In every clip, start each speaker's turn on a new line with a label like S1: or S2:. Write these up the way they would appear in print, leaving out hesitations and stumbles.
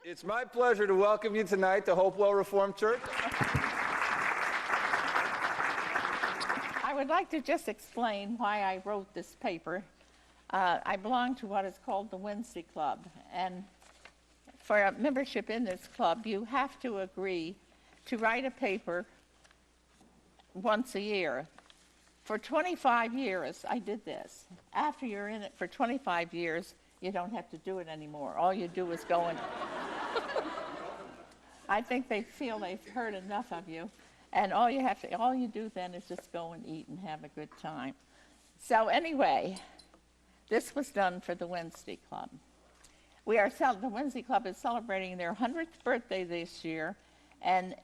S1: It's my pleasure to welcome you tonight to Hopewell Reformed Church.
S2: I would like to just explain why I wrote this paper. I belong to what is called the Wednesday Club, and for a membership in this club, you have to agree to write a paper once a year. For 25 years, I did this. After you're in it for 25 years, you don't have to do it anymore. All you do is go and... I think they feel they've heard enough of you, and all you do then is just go and eat and have a good time. So anyway, this was done for the Wednesday Club. The Wednesday Club is celebrating their 100th birthday this year, and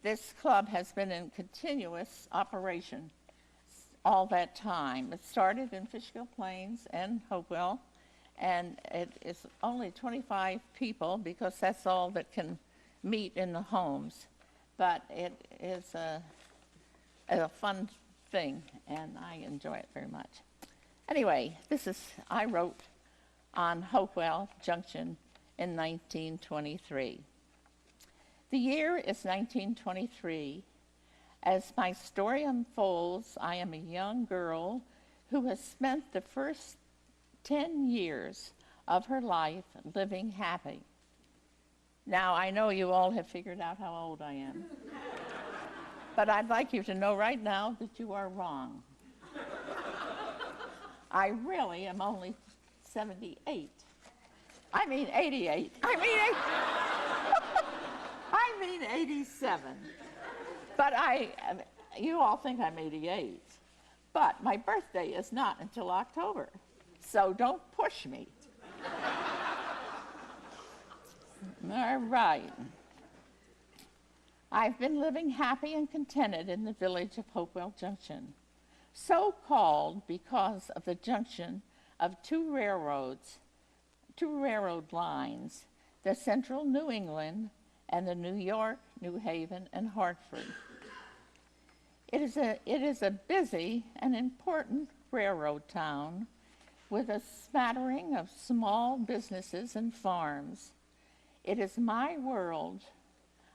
S2: this club has been in continuous operation all that time. It started in Fishkill Plains and Hopewell, and it is only 25 people because that's all that can meet in the homes. But it is a fun thing, and I enjoy it very much. Anyway, I wrote on Hopewell Junction in 1923. The year is 1923. As my story unfolds, I am a young girl who has spent the first 10 years of her life living happy. Now, I know you all have figured out how old I am, but I'd like you to know right now that you are wrong. I really am only 78. I mean 88. I mean 87. But you all think I'm 88. But my birthday is not until October, so don't push me. All right. I've been living happy and contented in the village of Hopewell Junction, so called because of the junction of two railroad lines, the Central New England and the New York, New Haven, and Hartford. It is a busy and important railroad town with a smattering of small businesses and farms. It is my world.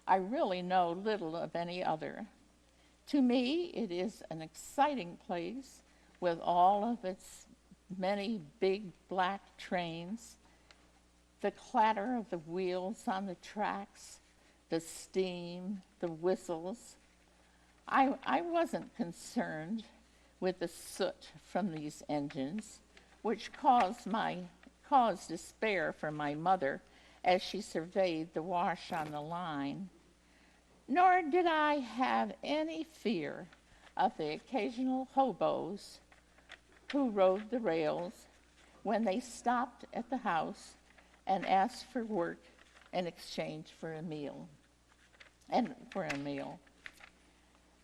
S2: I really know little of any other. To me, it is an exciting place with all of its many big black trains, the clatter of the wheels on the tracks, the steam, the whistles. I wasn't concerned with the soot from these engines, which caused despair for my mother as she surveyed the wash on the line. Nor did I have any fear of the occasional hobos who rode the rails when they stopped at the house and asked for work in exchange for a meal.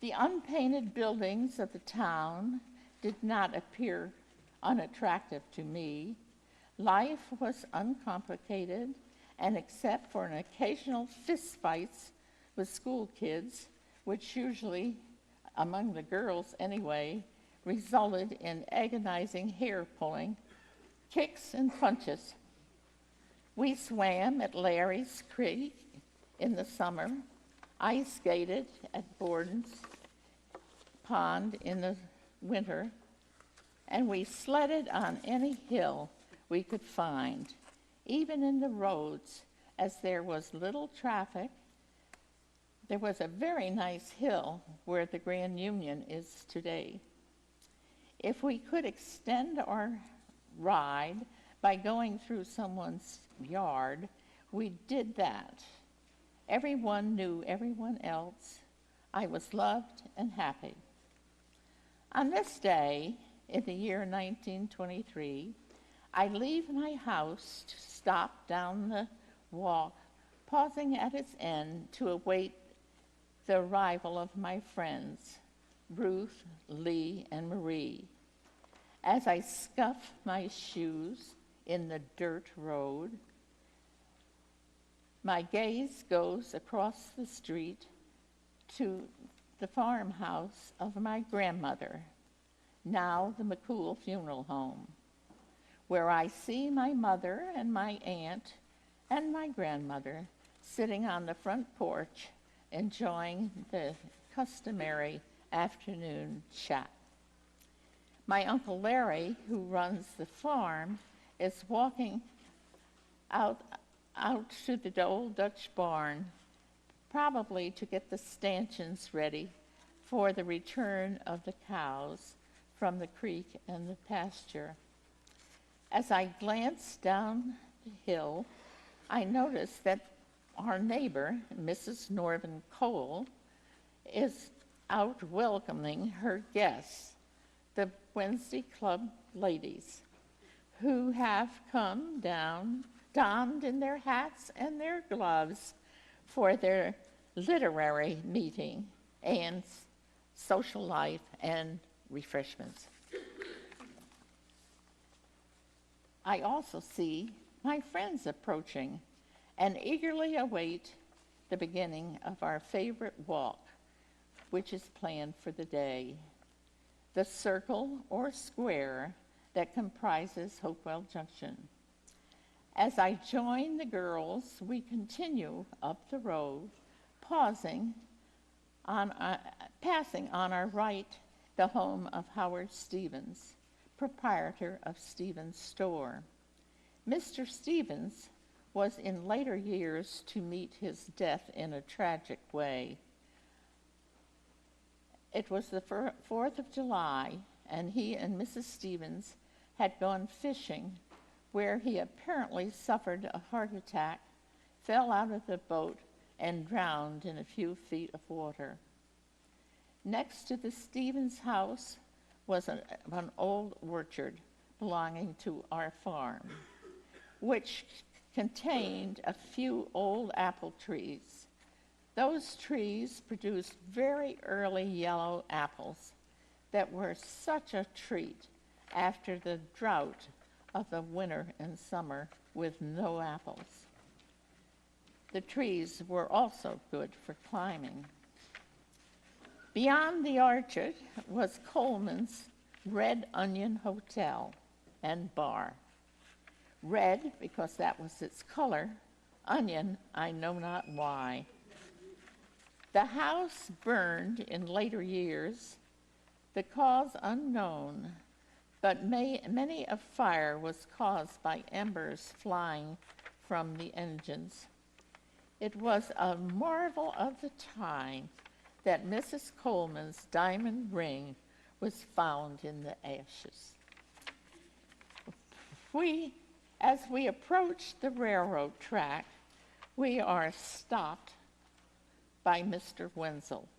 S2: The unpainted buildings of the town did not appear unattractive to me. Life was uncomplicated, and except for an occasional fistfights with school kids, which usually, among the girls anyway, resulted in agonizing hair pulling, kicks and punches. We swam at Larry's Creek in the summer, ice skated at Borden's Pond in the winter, and we sledded on any hill we could find, even in the roads, as there was little traffic. There was a very nice hill where the Grand Union is today. If we could extend our ride by going through someone's yard, we did that. Everyone knew everyone else. I was loved and happy. On this day, in the year 1923, I leave my house to stop down the walk, pausing at its end to await the arrival of my friends, Ruth, Lee, and Marie. As I scuff my shoes in the dirt road, my gaze goes across the street to the farmhouse of my grandmother, now the McCool Funeral Home, where I see my mother and my aunt and my grandmother sitting on the front porch enjoying the customary afternoon chat. My Uncle Larry, who runs the farm, is walking out to the old Dutch barn, probably to get the stanchions ready for the return of the cows from the creek and the pasture. As I glanced down the hill, I noticed that our neighbor, Mrs. Norman Cole, is out welcoming her guests, the Wednesday Club ladies, who have come down, donned in their hats and their gloves for their literary meeting and social life and refreshments. I also see my friends approaching and eagerly await the beginning of our favorite walk, which is planned for the day, the circle or square that comprises Hopewell Junction. As I join the girls, we continue up the road, passing on our right the home of Howard Stevens, proprietor of Stevens Store. Mr. Stevens was in later years to meet his death in a tragic way. It was the 4th of July, and he and Mrs. Stevens had gone fishing, where he apparently suffered a heart attack, fell out of the boat, and drowned in a few feet of water. Next to the Stevens house was an old orchard belonging to our farm, which contained a few old apple trees. Those trees produced very early yellow apples that were such a treat after the drought of the winter and summer with no apples. The trees were also good for climbing. Beyond the orchard was Coleman's Red Onion Hotel and Bar. Red because that was its color, onion, I know not why. The house burned in later years, the cause unknown, but many a fire was caused by embers flying from the engines. It was a marvel of the time that Mrs. Coleman's diamond ring was found in the ashes. As we approach the railroad track, we are stopped by Mr. Wenzel,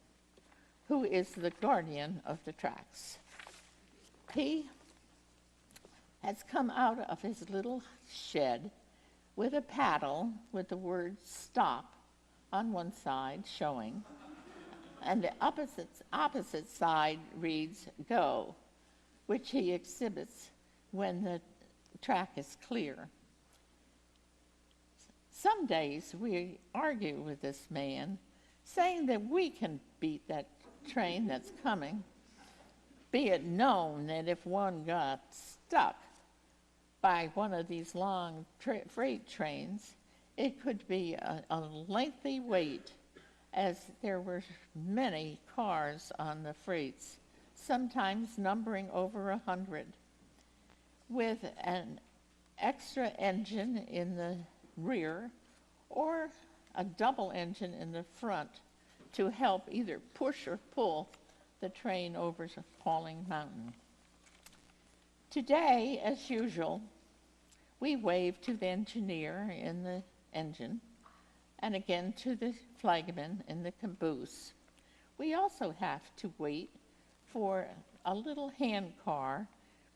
S2: who is the guardian of the tracks. He has come out of his little shed with a paddle with the word stop on one side showing, and the opposite side reads go, which he exhibits when the track is clear. Some days we argue with this man, saying that we can beat that train that's coming, be it known that if one got stuck by one of these long freight trains, it could be a lengthy wait, as there were many cars on the freights, sometimes numbering over 100, with an extra engine in the rear or a double engine in the front to help either push or pull the train over a falling mountain. Today, as usual, we wave to the engineer in the engine and again to the flagman in the caboose. We also have to wait for a little hand car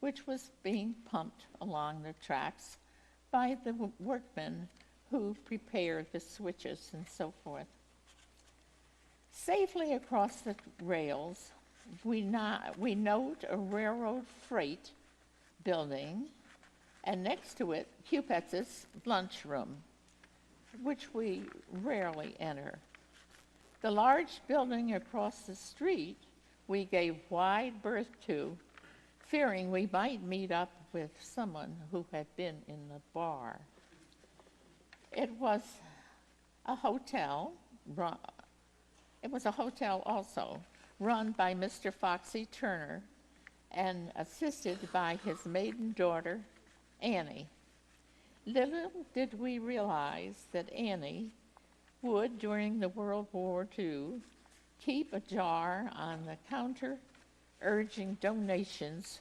S2: which was being pumped along the tracks by the workmen who prepared the switches and so forth. Safely across the rails, we note a railroad freight building, and next to it, Cupetz's lunchroom, which we rarely enter. The large building across the street we gave wide berth to, fearing we might meet up with someone who had been in the bar. It was a hotel, it was a hotel also, run by Mr. Foxy Turner and assisted by his maiden daughter, Annie. Little did we realize that Annie would, during the World War II, keep a jar on the counter urging donations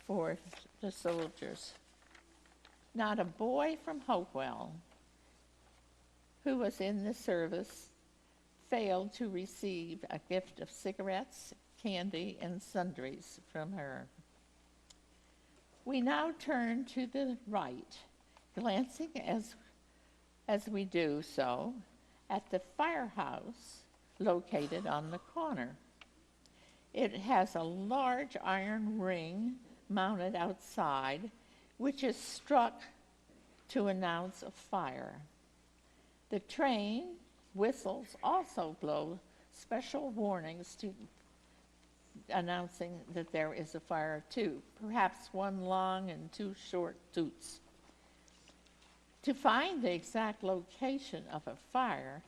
S2: for the soldiers. Not a boy from Hopewell who was in the service failed to receive a gift of cigarettes, candy, and sundries from her. We now turn to the right, glancing as we do so at the firehouse located on the corner. It has a large iron ring mounted outside, which is struck to announce a fire. The train whistles also blow special warnings to announcing that there is a fire too, perhaps one long and two short toots. To find the exact location of a fire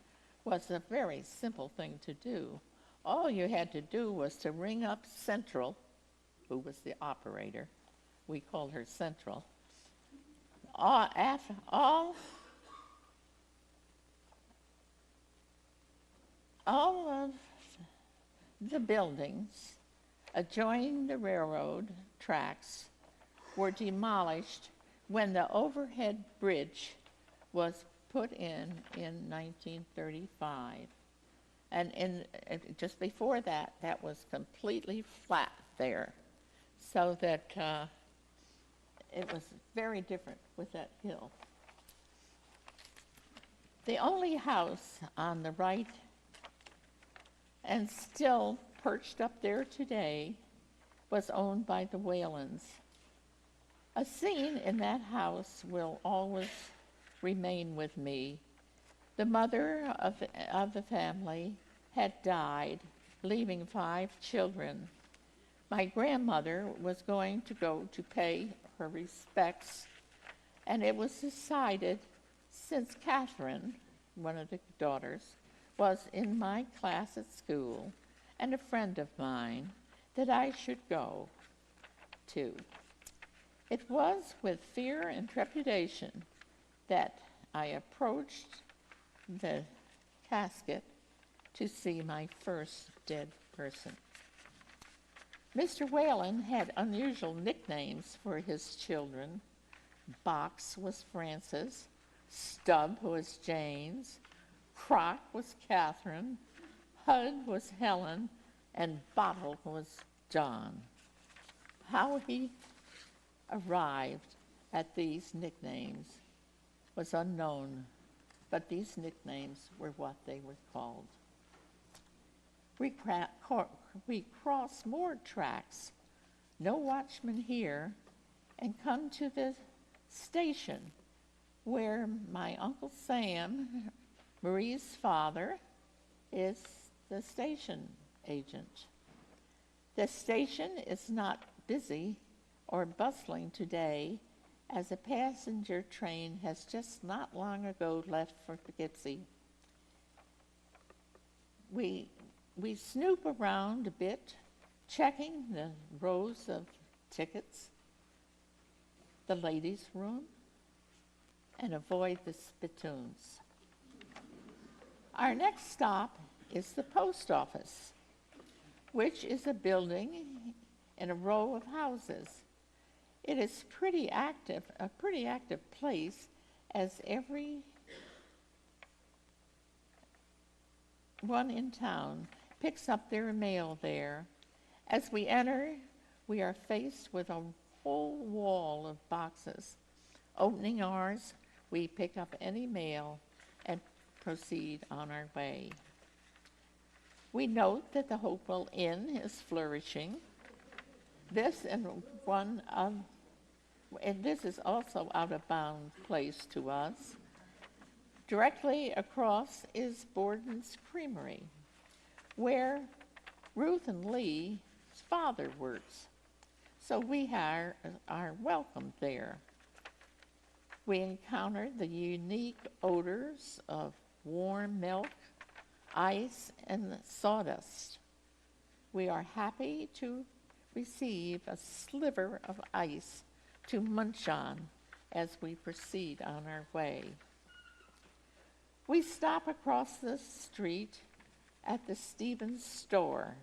S2: was a very simple thing to do. All you had to do was to ring up Central, who was the operator. We called her Central. All of the buildings adjoining the railroad tracks were demolished when the overhead bridge was put in 1935. And just before that, that was completely flat there, so that it was very different with that hill. The only house on the right, and still perched up there today, was owned by the Whalens. A scene in that house will always remain with me. The mother of the family had died, leaving 5 children. My grandmother was going to go to pay her respects, and it was decided, since Catherine, one of the daughters, was in my class at school and a friend of mine, that I should go too. It was with fear and trepidation that I approached the casket to see my first dead person. Mr. Whalen had unusual nicknames for his children. Box was Frances, Stub was James, Crock was Catherine, Hud was Helen, and Bottle was John. How he arrived at these nicknames was unknown, but these nicknames were what they were called. We cross more tracks, no watchman here, and come to the station where my Uncle Sam, Marie's father, is the station agent. The station is not busy or bustling today, as a passenger train has just not long ago left for Poughkeepsie. We snoop around a bit, checking the rows of tickets, the ladies' room, and avoid the spittoons. Our next stop is the post office, which is a building in a row of houses. It is a pretty active place, as every one in town picks up their mail there. As we enter, we are faced with a whole wall of boxes. Opening ours, we pick up any mail and proceed on our way. We note that the Hopewell Inn is flourishing. This is also out-of-bound place to us. Directly across is Borden's Creamery, where Ruth and Lee's father works. So we are welcome there. We encountered the unique odors of warm milk, ice, and sawdust. We are happy to receive a sliver of ice to munch on as we proceed on our way. We stop across the street at the Stevens store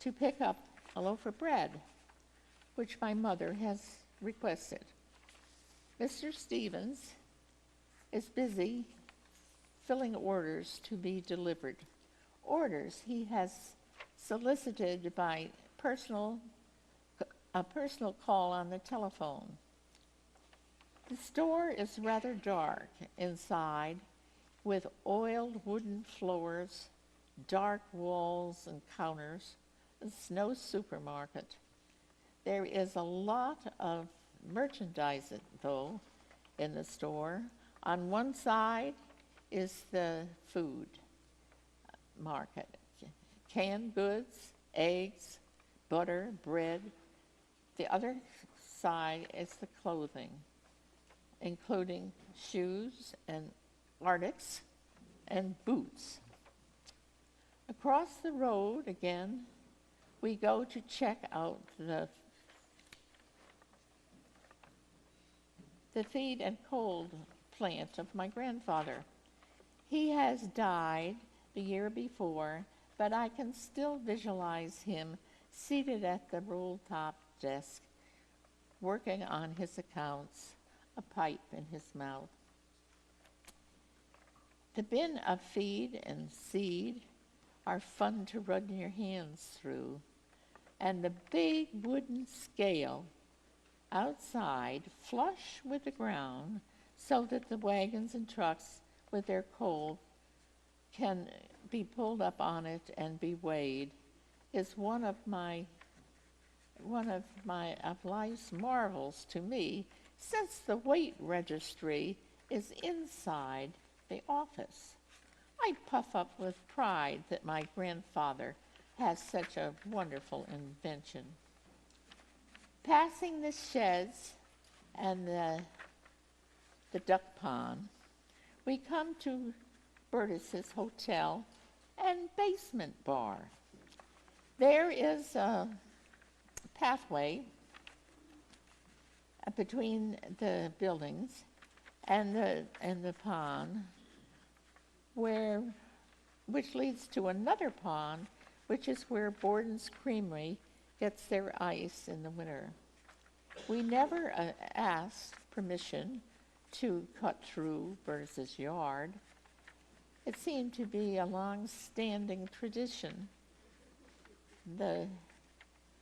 S2: to pick up a loaf of bread, which my mother has requested. Mr. Stevens is busy filling orders to be delivered. Orders he has solicited by a personal call on the telephone. The store is rather dark inside, with oiled wooden floors, dark walls and counters. It's no supermarket. There is a lot of merchandise, though, in the store. On one side is the food market. Canned goods, eggs, butter, bread. The other side is the clothing, including shoes and arctics and boots. Across the road again, we go to check out the feed and cold plant of my grandfather. He has died the year before, but I can still visualize him seated at the roll-top desk, working on his accounts, a pipe in his mouth. The bin of feed and seed are fun to run your hands through, and the big wooden scale outside, flush with the ground, so that the wagons and trucks with their coal can be pulled up on it and be weighed, is one of life's marvels to me, since the weight registry is inside the office. I puff up with pride that my grandfather has such a wonderful invention. Passing the sheds and the duck pond, we come to Burtis's Hotel and Basement Bar. There is a pathway between the buildings and the pond, which leads to another pond, which is where Borden's Creamery gets their ice in the winter. We never asked permission to cut through Burtis's yard. It seemed to be a long-standing tradition, the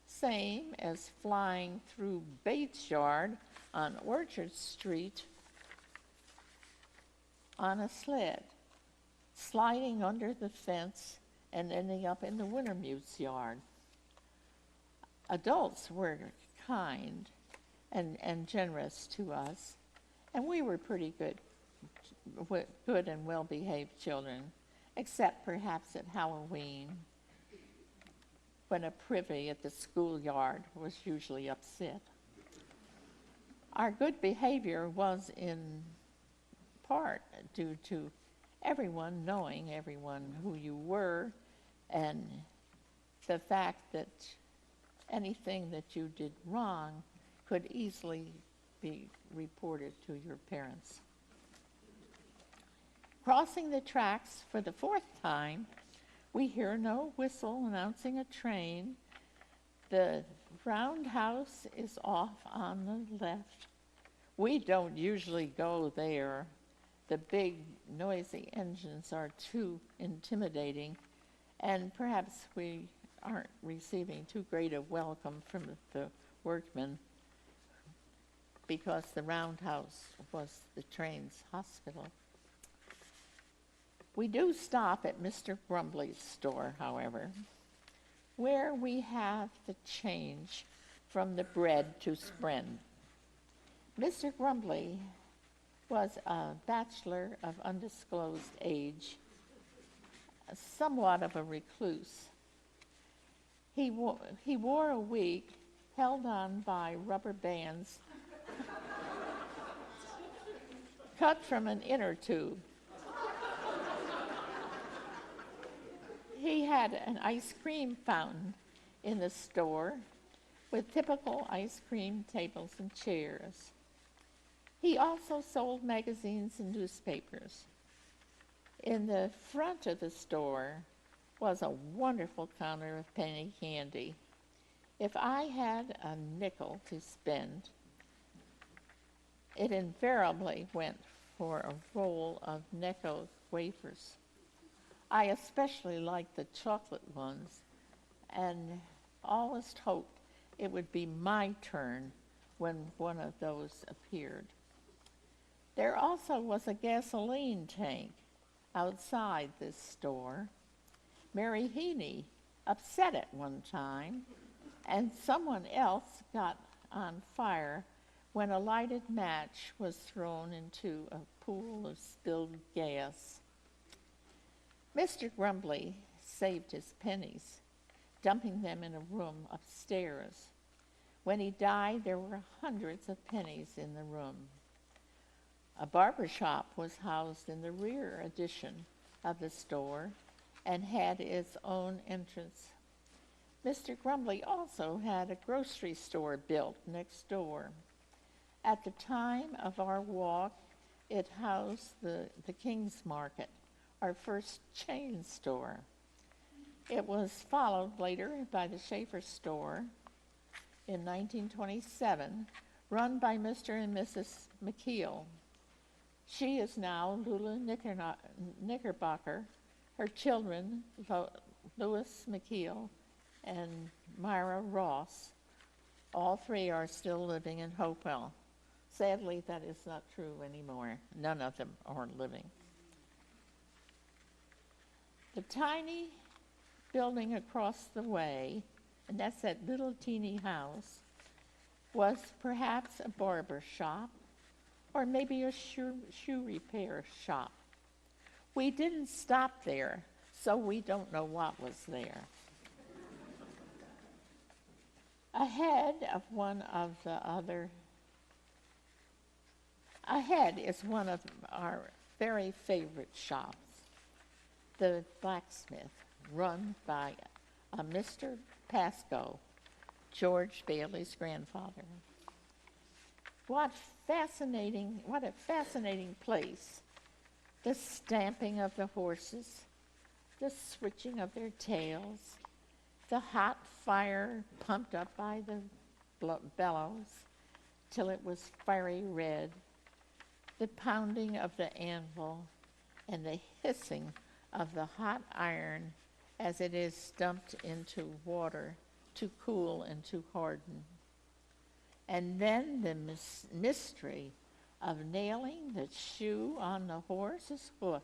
S2: same as flying through Bates' yard on Orchard Street on a sled, sliding under the fence and ending up in the Wintermute's yard. Adults were kind and generous to us, and we were pretty good and well-behaved children, except perhaps at Halloween, when a privy at the schoolyard was usually upset. Our good behavior was in part due to everyone knowing everyone who you were, and the fact that anything that you did wrong could easily be reported to your parents. Crossing the tracks for the fourth time, we hear no whistle announcing a train. The roundhouse is off on the left. We don't usually go there. The big, noisy engines are too intimidating, and perhaps we aren't receiving too great a welcome from the workmen, because the roundhouse was the train's hospital. We do stop at Mr. Grumbly's store, however, where we have the change from the bread to spren. Mr. Grumbly was a bachelor of undisclosed age, somewhat of a recluse. He wore a wig held on by rubber bands cut from an inner tube. He had an ice cream fountain in the store with typical ice cream tables and chairs. He also sold magazines and newspapers. In the front of the store was a wonderful counter of penny candy. If I had a nickel to spend, it invariably went for a roll of Necco wafers. I especially liked the chocolate ones and always hoped it would be my turn when one of those appeared. There also was a gasoline tank outside this store. Mary Heaney upset it one time, and someone else got on fire when a lighted match was thrown into a pool of spilled gas. Mr. Grumbly saved his pennies, dumping them in a room upstairs. When he died, there were hundreds of pennies in the room. A barber shop was housed in the rear addition of the store and had its own entrance. Mr. Grumbly also had a grocery store built next door. At the time of our walk, it housed the King's Market, our first chain store. It was followed later by the Schaefer store in 1927, run by Mr. and Mrs. McKeel. She is now Lula Knickerbocker. Her children, Louis McKeel and Myra Ross, all three are still living in Hopewell. Sadly, that is not true anymore. None of them are living. The tiny building across the way, and that's that little teeny house, was perhaps a barber shop or maybe a shoe repair shop. We didn't stop there, so we don't know what was there. Ahead is one of our very favorite shops, the blacksmith, run by a Mr. Pascoe, George Bailey's grandfather. What a fascinating place. The stamping of the horses, the switching of their tails, the hot fire pumped up by the bellows till it was fiery red, the pounding of the anvil, and the hissing of the hot iron as it is dumped into water to cool and to harden. And then the mystery of nailing the shoe on the horse's hoof,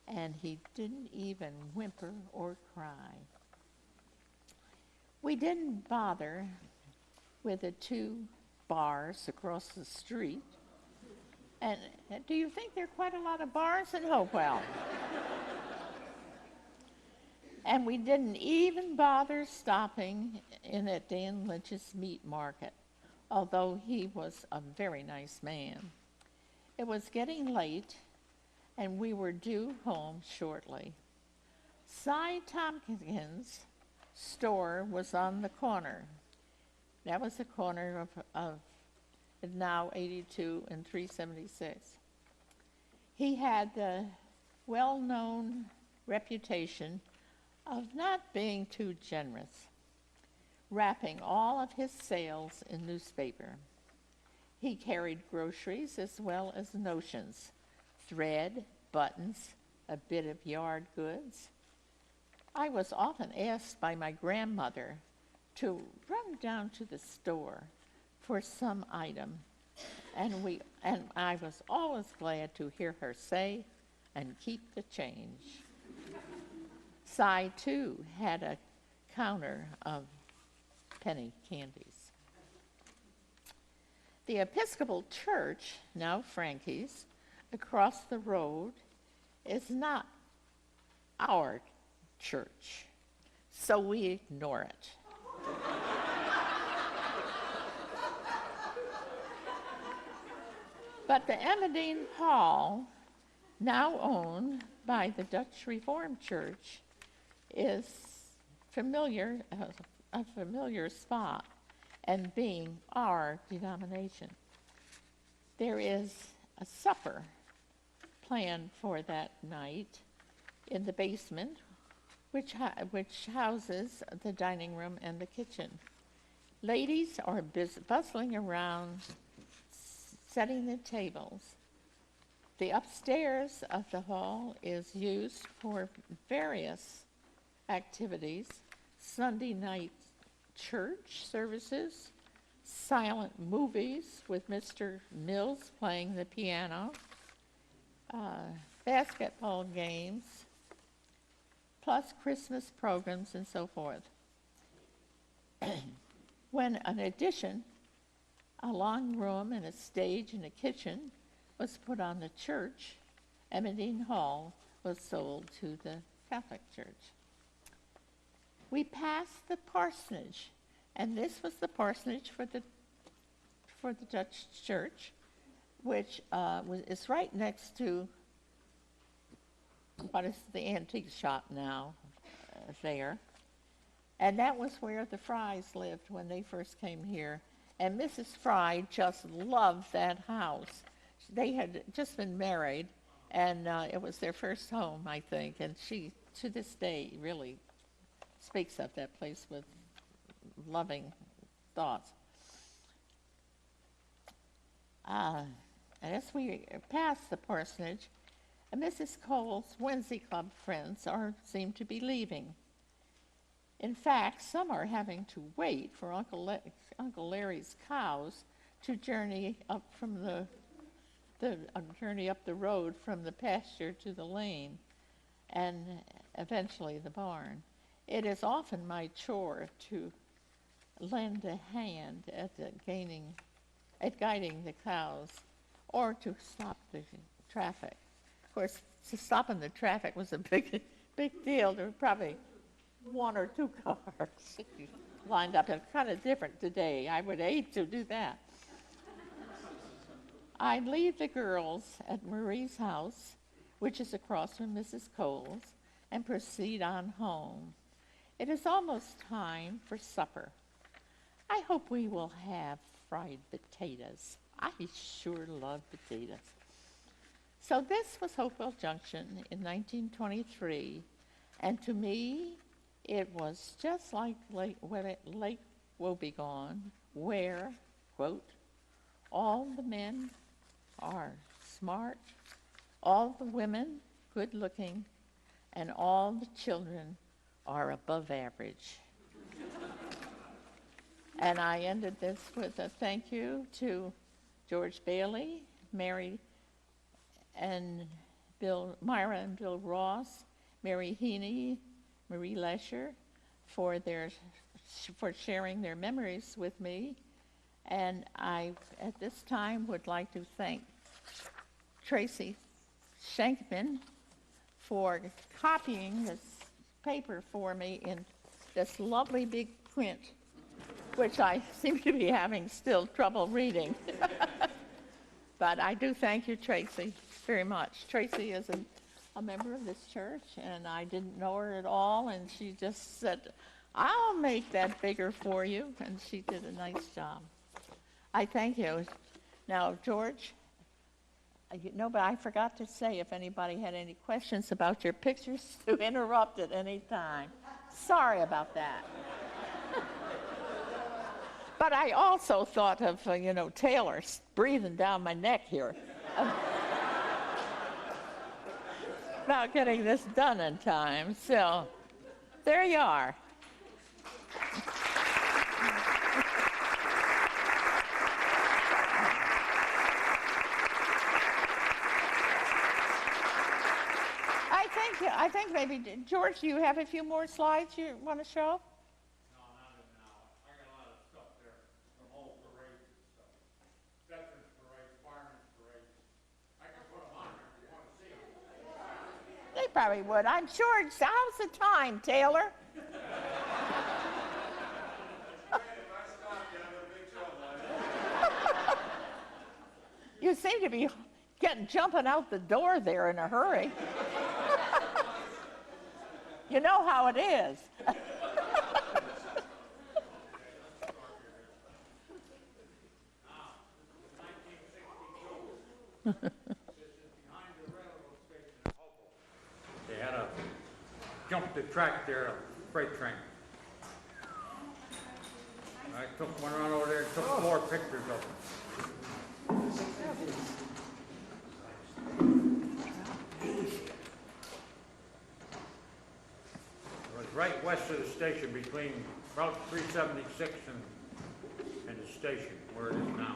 S2: and he didn't even whimper or cry. We didn't bother with the 2 bars across the street. And do you think there are quite a lot of bars in Hopewell? And we didn't even bother stopping in at Dan Lynch's meat market, although he was a very nice man. It was getting late, and we were due home shortly. Cy Tompkins' store was on the corner. That was the corner of now 82 and 376. He had the well-known reputation of not being too generous, wrapping all of his sales in newspaper. He carried groceries as well as notions, thread, buttons, a bit of yard goods. I was often asked by my grandmother to run down to the store for some item, and I was always glad to hear her say, "And keep the change." Cy, too, had a counter of penny candies. The Episcopal Church, now Frankie's, across the road, is not our church, so we ignore it. But the Emmeline Hall, now owned by the Dutch Reformed Church, is familiar, a familiar spot, and being our denomination. There is a supper planned for that night in the basement, which houses the dining room and the kitchen. Ladies are bustling around, setting the tables. The upstairs of the hall is used for various activities: Sunday night church services, silent movies with Mr. Mills playing the piano, basketball games, plus Christmas programs and so forth. When in addition, a long room and a stage and a kitchen was put on the church, Emmeline Hall was sold to the Catholic Church. We passed the parsonage, and this was the parsonage for the Dutch Church, which is right next to what is the antique shop now there. And that was where the Frys lived when they first came here. And Mrs. Fry just loved that house. They had just been married, and it was their first home, I think. And she, to this day, really speaks of that place with loving thoughts. And as we pass the parsonage, Mrs. Cole's Wednesday Club friends seem to be leaving. In fact, some are having to wait for Uncle Larry's cows to journey up from journey up the road from the pasture to the lane, and eventually the barn. It is often my chore to lend a hand at guiding the cows, or to stop the traffic. Of course, stopping the traffic was a big deal. There were probably one or two cars lined up. It's kind of different today. I would hate to do that. I leave the girls at Marie's house, which is across from Mrs. Cole's, and proceed on home. It is almost time for supper. I hope we will have fried potatoes. I sure love potatoes. So this was Hopewell Junction in 1923, and to me, it was just like Lake Wobegon, where, quote, all the men are smart, all the women good looking, and all the children are above average. And I ended this with a thank you to George Bailey, Myra and Bill Ross, Mary Heaney, Marie Lesher, for sharing their memories with me. And I, at this time, would like to thank Tracy Shankman for copying this paper for me in this lovely big print, which I seem to be having still trouble reading. But I do thank you, Tracy, very much. Tracy is a member of this church, and I didn't know her at all, and she just said, I'll make that bigger for you, and she did a nice job. I thank you. Now, George, but I forgot to say, if anybody had any questions about your pictures, to interrupt at any time. Sorry about that. But I also thought of, Taylor breathing down my neck here about getting this done in time. So there you are. I think maybe, George, do you have a few more slides you want to show? They probably would. I'm sure. How's the time, Taylor? You seem seem to be jumping out the door there in a hurry. You know how it is.
S3: They had to jump the track there, a freight train. I went around over there and took 4 pictures of them. It was right west of the station between Route 376 and the station, where it is now.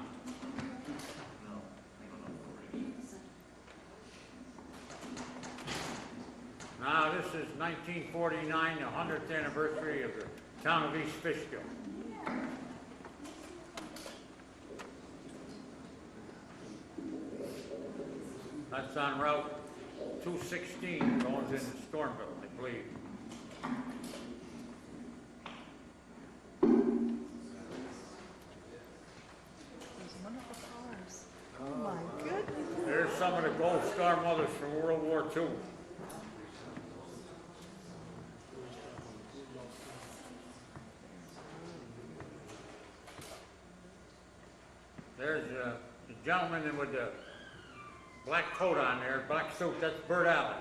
S3: Now, this is 1949, the 100th anniversary of the town of East Fishkill. That's on Route 216, going into Stormville, I believe.
S4: Oh my goodness.
S3: There's some of the Gold Star mothers from World War II. There's the gentleman with the black coat on there, black suit, that's Bert Allen.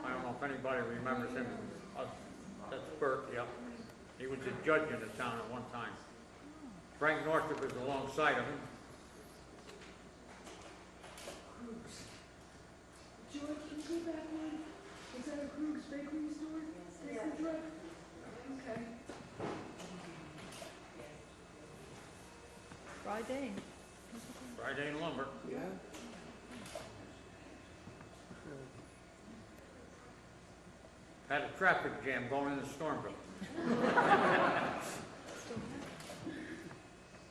S3: I don't know if anybody remembers him. That's Bert, yep. He was a judge in the town at one time. Frank Northrop is alongside of him.
S4: George, can you go back one? Is that a Krug's bakery store? Yes. Okay. Friday.
S3: Friday in Lumber.
S1: Yeah.
S3: Had a traffic jam going into Stormville.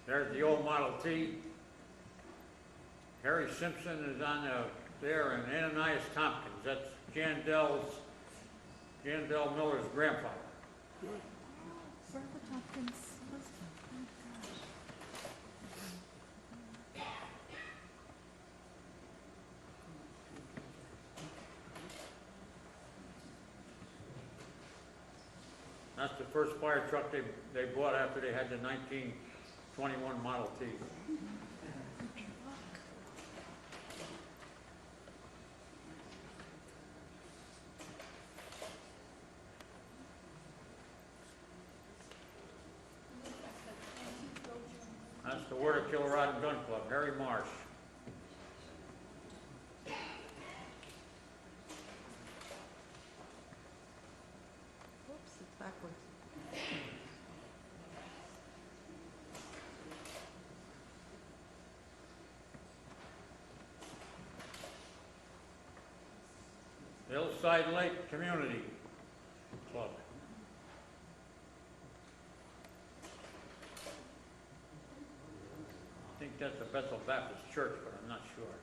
S3: There's the old Model T. Harry Simpson is on there, and Ananias Tompkins. That's Jandel Miller's grandfather.
S4: Robert Tompkins' husband. Oh, gosh.
S3: That's the first fire truck they bought after they had the 1921 Model T. That's the Word of Killer Rod and Gun Club, Harry Marsh.
S4: Whoops, it's backwards.
S3: Hillside Lake Community Club. I think that's the Bethel Baptist Church, but I'm not sure.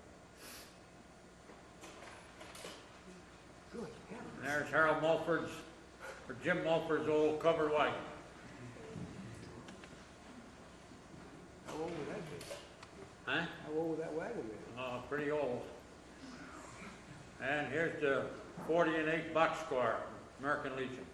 S3: And there's Harold Mulford's, or Jim Mulford's old covered wagon.
S5: How old would that be?
S3: Huh?
S5: How old would that wagon be?
S3: Pretty old. And here's the 40 and 8 boxcar, American Legion.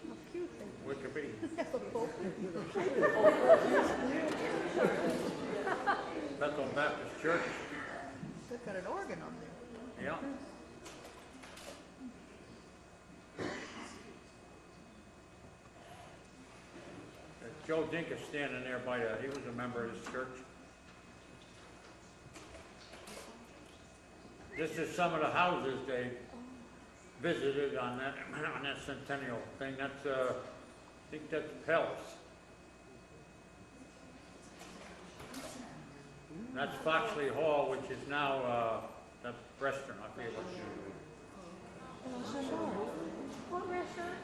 S4: How cute they
S3: What could be?
S4: have a boat.
S3: Bethel Baptist Church.
S4: They've got an organ on there.
S3: Yeah. Joe Dink is standing there by he was a member of this church. This is some of the houses they visited on that centennial thing. That's I think that's Pell's. That's Foxley Hall, which is now that restaurant. I forget what it's called.
S4: What restaurant?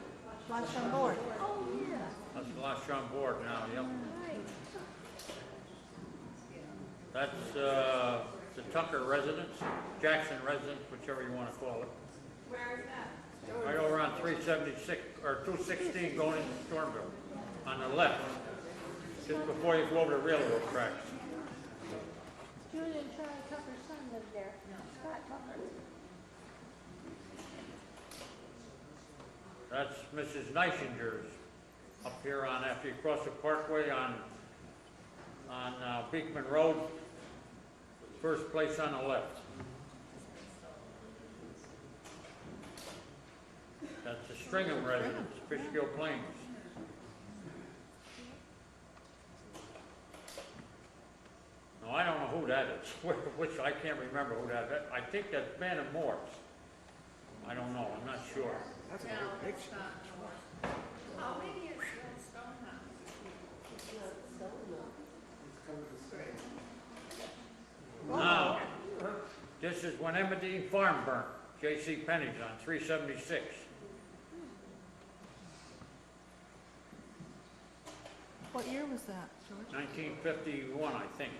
S4: La Chambord. Oh, yeah.
S3: That's La Chambord now, yep. That's the Tucker residence, Jackson residence, whichever you want to call it.
S6: Where is that?
S3: Right over on 376, or 216 going into Stormville, on the left, just before you go over the railroad tracks.
S6: Julie and Charlie Tucker's son lived there. Scott Tucker.
S3: That's Mrs. Neishinger's up here on, after you cross the parkway on Beekman Road, first place on the left. That's the Stringham residence, Fishkill Plains. No, I don't know who that is, which I can't remember who that is. I think that's Bannon Moore's. I don't know, I'm not sure.
S5: That's a good picture.
S6: Oh, maybe it's the Stonehouse.
S3: Now, this is when Emmerdine Farm burnt, J.C. Penney's on 376.
S7: What year was that, George?
S3: 1951, I think.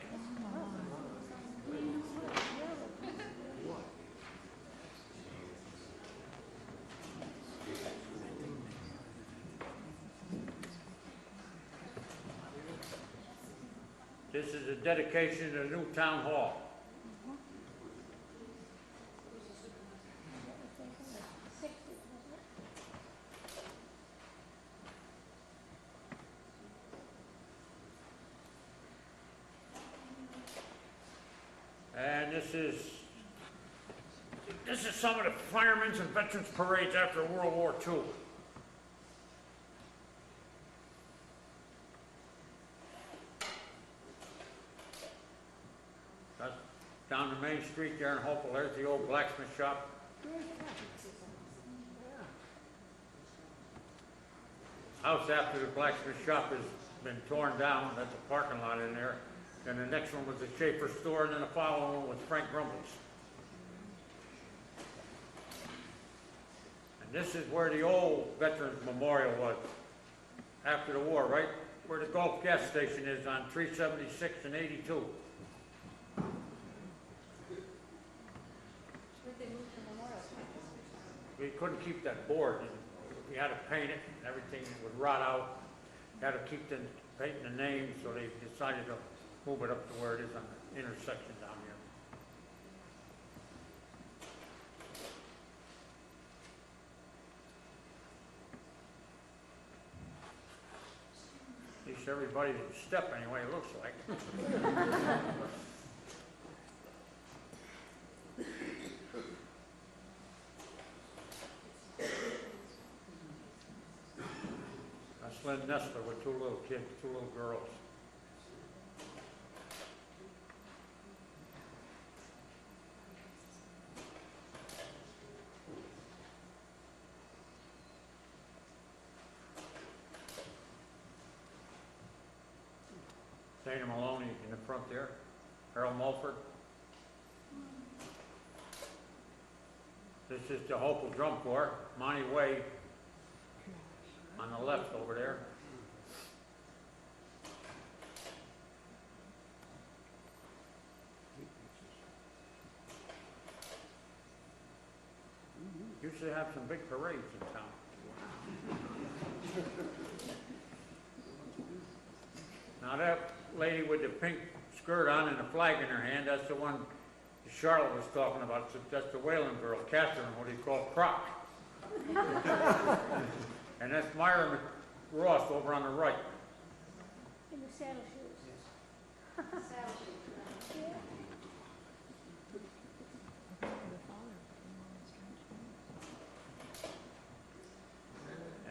S3: This is a dedication of the new town hall. And this is some of the firemen's and veterans parades after World War II. That's down the main street there in Hopewell. There's the old blacksmith shop. House after the blacksmith shop has been torn down. That's a parking lot in there. And the next one was the Schaefer store, and then the following one was Frank Grumble's. And this is where the old Veterans Memorial was after the war, right where the Gulf gas station is on 376 and 82.
S6: Where'd they move the memorial?
S3: We couldn't keep that board, and we had to paint it, and everything would rot out. Had to keep painting the names, so they decided to move it up to where it is on the intersection down here. At least everybody didn't step anyway, it looks like. That's Lynn Nestler with two little kids, two little girls. Dana Maloney in the front there, Harold Mulford. This is the Hopewell Drum Corps, Monty Way on the left over there. Used to have some big parades in town. Now that lady with the pink skirt on and the flag in her hand, that's the one Charlotte was talking about. That's the Whalen girl, Catherine, what he called Croc. And that's Myra Ross over on the right.
S6: In the saddle shoes. Saddle shoes. Yeah.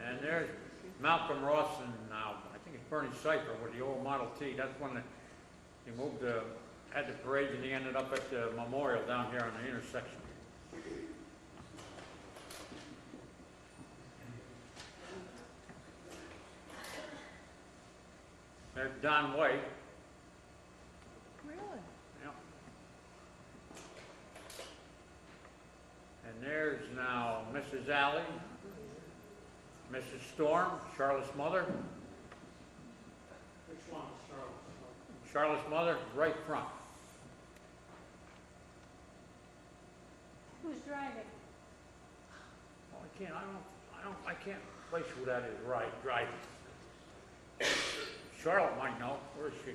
S3: And there's Malcolm Ross and now, I think it's Bernie Cipher with the old Model T. That's when he moved had the parade, and he ended up at the memorial down here on the intersection. There's Don White.
S7: Really?
S3: Yep. And there's now Mrs. Alley, Mrs. Storm, Charlotte's mother. Which one, Charlotte's mother? Charlotte's mother, right front.
S6: driving.
S3: Well, I can't place who that is driving. Charlotte might know. Where is she?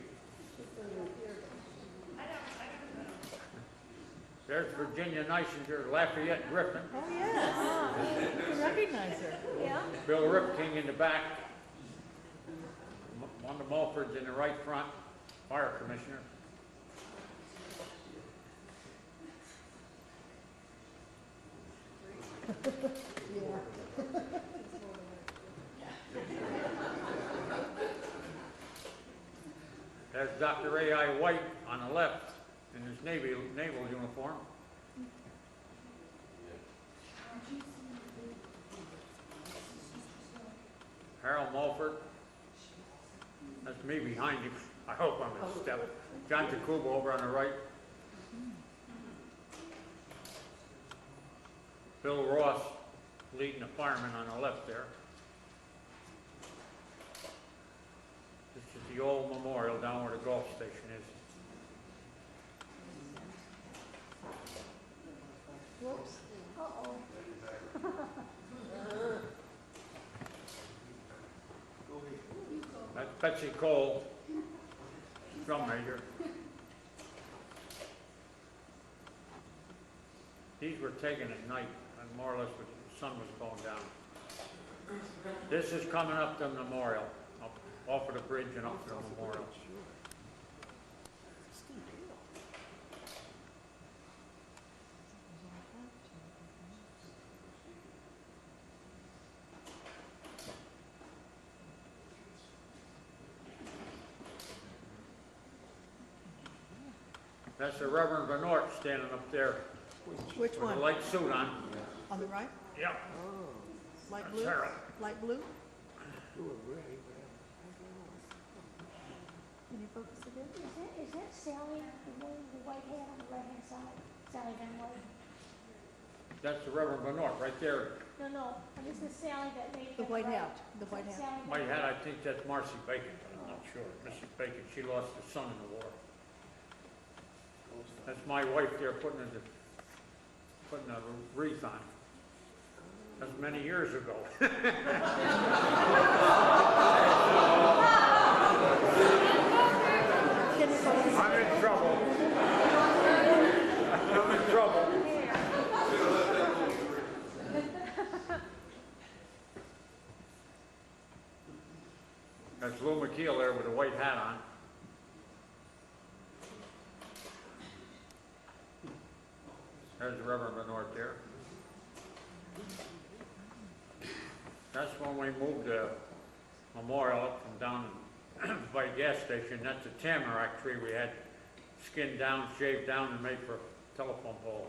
S3: There's Virginia Neisinger, Lafayette Griffin,
S7: Oh, yes. I recognize her.
S6: Yeah?
S3: Bill Ripking in the back, Wanda Mulford's in the right front, fire commissioner. There's Dr. A.I. White on the left in his naval uniform. Harold Mulford. That's me behind him. I hope I'm in step. John Jacobo over on the right. Bill Ross leading the firemen on the left there. This is the old memorial down where the golf station is.
S6: Whoops. Uh-oh.
S3: That's Betsy Cole, drum major. These were taken at night, and more or less when the sun was going down. This is coming up to the memorial, up off of the bridge and up to the memorial. That's the Reverend Bernard standing up there
S7: Which
S3: with a
S7: one?
S3: light suit on.
S7: On the right?
S3: Yep,
S7: Light
S3: that's
S7: blue?
S3: Harold.
S7: Light blue?
S5: Blue or gray, whatever.
S7: Can you focus again?
S6: Is that Sally, the one with the white hat on the right-hand side? Sally Van White?
S3: That's the Reverend Bernard right there.
S6: No, this is Sally that made.
S7: The white hat, the white
S6: Is
S7: hat.
S6: that Sally
S3: My
S6: Van
S3: hat,
S6: White?
S3: I think that's Marcy Bacon, but I'm not sure. Mrs. Bacon, she lost her son in the war. That's my wife there putting a wreath on. That's many years ago.
S7: Can you focus?
S3: I'm in trouble. I'm in trouble. That's Lou McKeel there with a white hat on. There's the Reverend Bernard there. That's when we moved the memorial up from down by the gas station. That's a tamarack tree we had skinned down, shaved down, and made for a telephone pole.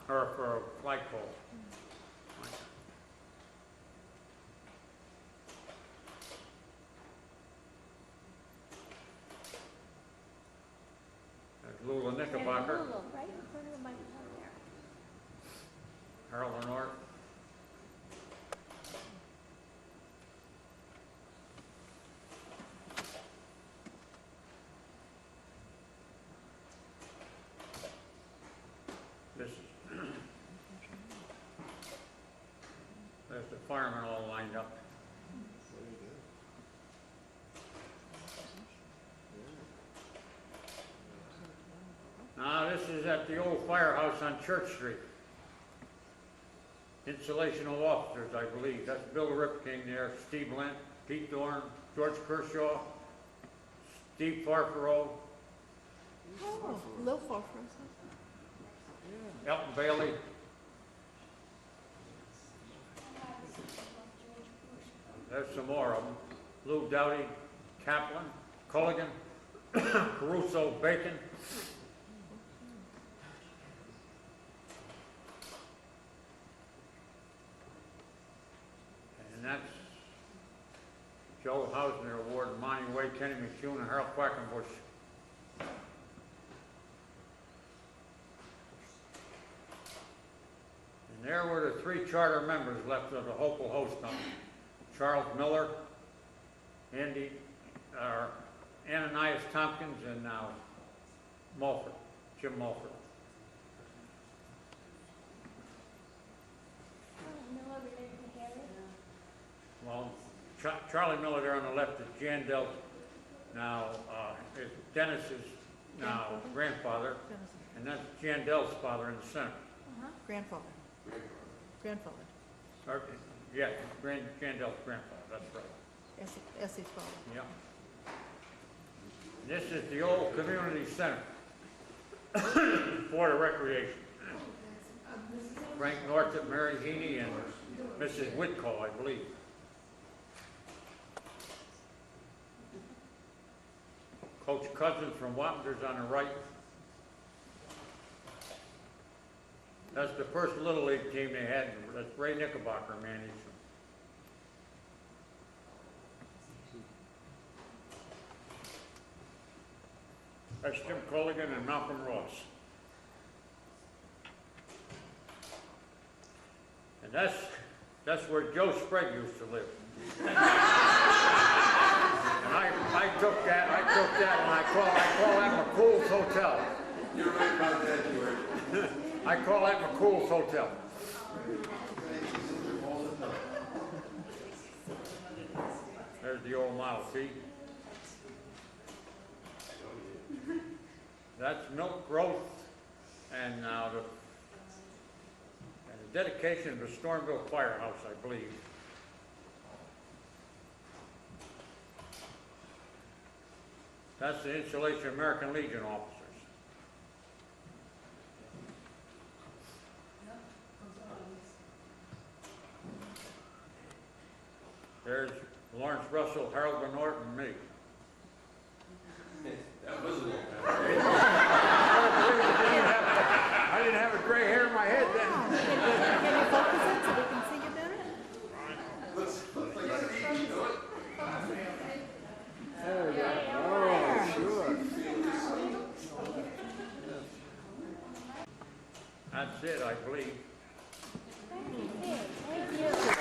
S3: Or for a flagpole. There's Lula Knickerbocker,
S6: There's Lulu, right in front of the microphone there.
S3: Harold Lenore. This is, there's the firemen all lined up. Now, this is at the old firehouse on Church Street. Installation of officers, I believe. That's Bill Ripking there, Steve Lent, Pete Dorn, George Kershaw, Steve Farfaroe,
S7: Oh, low for us.
S3: Elton Bailey. There's some more of them. Lou Dowdy, Kaplan, Culligan, Caruso, Bacon. And that's Joe Hausner Award, Monty Way, Kenny McCune, and Harold Quackenbush. And there were the three charter members left of the Hopewell Host Company. Charles Miller, Ananias Tompkins, and now Mulford, Jim Mulford. Well, Charlie Miller there on the left is Jan Del's, now, is Dennis's now grandfather, and that's Jan Del's father in the center.
S7: Grandfather. Grandfather.
S3: Or, yeah, Jan Del's grandfather, that's right.
S7: Essie's father.
S3: Yeah. This is the old community center for the recreation. Frank Northup, Mary Heaney, and Mrs. Whitcall, I believe. Coach Cousins from Wappender's on the right. That's the first Little League team they had. That's Ray Knickerbocker managed them. That's Jim Culligan and Malcolm Ross. And that's where Joe Sprague used to live. And I took that and I call that McCool's Hotel.
S1: You're right about that, George.
S3: I call that McCool's Hotel. There's the old Model T. That's Milk Growth, and now the dedication of the Stormville Firehouse, I believe. That's the installation of American Legion officers. There's Lawrence Russell, Harold Bernort, and me.
S1: That was a little
S3: I didn't have a gray hair in my head then.
S7: Can you focus it so we can see you better?
S5: Oh, sure.
S3: That's it, I believe.
S6: Thank you.